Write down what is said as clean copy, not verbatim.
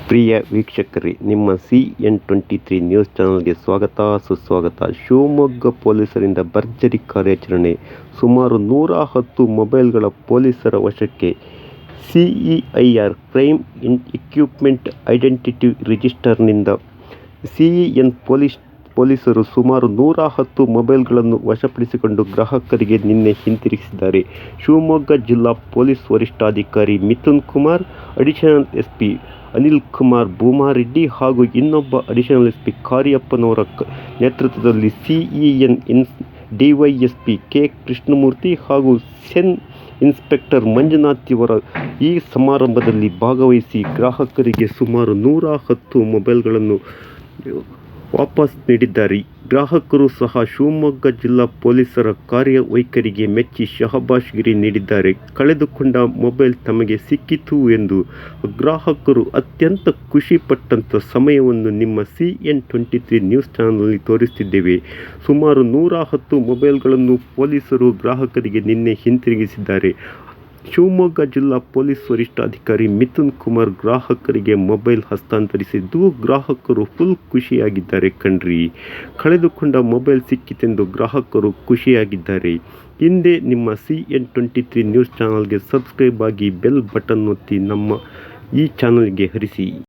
ಪ್ರಿಯ ವೀಕ್ಷಕರೇ, ನಿಮ್ಮ CN23 news ಚಾನಲ್ಗೆ ಸ್ವಾಗತ ಸುಸ್ವಾಗತ. ಶಿವಮೊಗ್ಗ ಪೊಲೀಸರಿಂದ ಭರ್ಜರಿ ಕಾರ್ಯಾಚರಣೆ, ಸುಮಾರು 110 ಮೊಬೈಲ್ಗಳ ಪೊಲೀಸರ ವಶಕ್ಕೆ. CEIR ಕ್ರೈಮ್ ಎಕ್ವಿಪ್ಮೆಂಟ್ ಐಡೆಂಟಿಟಿ ರಿಜಿಸ್ಟರ್ನಿಂದ CEN ಪೊಲೀಸರು ಸುಮಾರು 110 ಮೊಬೈಲ್ಗಳನ್ನು ವಶಪಡಿಸಿಕೊಂಡು ಗ್ರಾಹಕರಿಗೆ ನಿನ್ನೆ ಹಿಂತಿರುಗಿಸಿದ್ದಾರೆ. ಶಿವಮೊಗ್ಗ ಜಿಲ್ಲಾ ಪೊಲೀಸ್ ವರಿಷ್ಠಾಧಿಕಾರಿ ಮಿಥುನ್ ಕುಮಾರ್, ಅಡಿಷನಲ್ ಎಸ್ಪಿ ಅನಿಲ್ ಕುಮಾರ್ ಭೂಮಾರೆಡ್ಡಿ ಹಾಗೂ ಇನ್ನೊಬ್ಬ ಅಡಿಷನಲ್ ಎಸ್ಪಿ ಕಾರಿಯಪ್ಪನವರ ನೇತೃತ್ವದಲ್ಲಿ CEN ಡಿವೈಎಸ್ಪಿ ಕೆ. ಕೃಷ್ಣಮೂರ್ತಿ ಹಾಗೂ ಸೆನ್ ಇನ್ಸ್ಪೆಕ್ಟರ್ ಮಂಜುನಾಥ್ ಇವರು ಈ ಸಮಾರಂಭದಲ್ಲಿ ಭಾಗವಹಿಸಿ ಗ್ರಾಹಕರಿಗೆ ಸುಮಾರು 110 ಮೊಬೈಲ್ಗಳನ್ನು ವಾಪಸ್ ನೀಡಿದ್ದಾರೆ. ಗ್ರಾಹಕರು ಸಹ ಶಿವಮೊಗ್ಗ ಜಿಲ್ಲಾ ಪೊಲೀಸರ ಕಾರ್ಯವೈಖರಿಗೆ ಮೆಚ್ಚಿ ಶಹಬ್ಬಾಸ್ಗಿರಿ ನೀಡಿದ್ದಾರೆ. ಕಳೆದುಕೊಂಡ ಮೊಬೈಲ್ ತಮಗೆ ಸಿಕ್ಕಿತು ಎಂದು ಗ್ರಾಹಕರು ಅತ್ಯಂತ ಖುಷಿಪಟ್ಟಂಥ ಸಮಯವನ್ನು ನಿಮ್ಮ CN23 ನ್ಯೂಸ್ ಚಾನಲ್ನಲ್ಲಿ ತೋರಿಸುತ್ತಿದ್ದೇವೆ. ಸುಮಾರು 110 ಮೊಬೈಲ್ಗಳನ್ನು ಪೊಲೀಸರು ಗ್ರಾಹಕರಿಗೆ ನಿನ್ನೆ ಹಿಂತಿರುಗಿಸಿದ್ದಾರೆ. ಶಿವಮೊಗ್ಗ ಜಿಲ್ಲಾ ಪೊಲೀಸ್ ವರಿಷ್ಠಾಧಿಕಾರಿ ಮಿಥುನ್ ಕುಮಾರ್ ಗ್ರಾಹಕರಿಗೆ ಮೊಬೈಲ್ ಹಸ್ತಾಂತರಿಸಿದ್ದು, ಗ್ರಾಹಕರು ಫುಲ್ ಖುಷಿಯಾಗಿದ್ದಾರೆ ಕಣ್ರಿ. ಕಳೆದುಕೊಂಡ ಮೊಬೈಲ್ ಸಿಕ್ಕಿತೆಂದು ಗ್ರಾಹಕರು ಖುಷಿಯಾಗಿದ್ದಾರೆ. ಹಿಂದೆ ನಿಮ್ಮ CN23 ನ್ಯೂಸ್ ಚಾನಲ್ಗೆ ಸಬ್ಸ್ಕ್ರೈಬ್ ಆಗಿ ಬೆಲ್ ಬಟನ್ ಒತ್ತಿ ನಮ್ಮ ಈ ಚಾನಲ್ಗೆ ಹರಿಸಿ.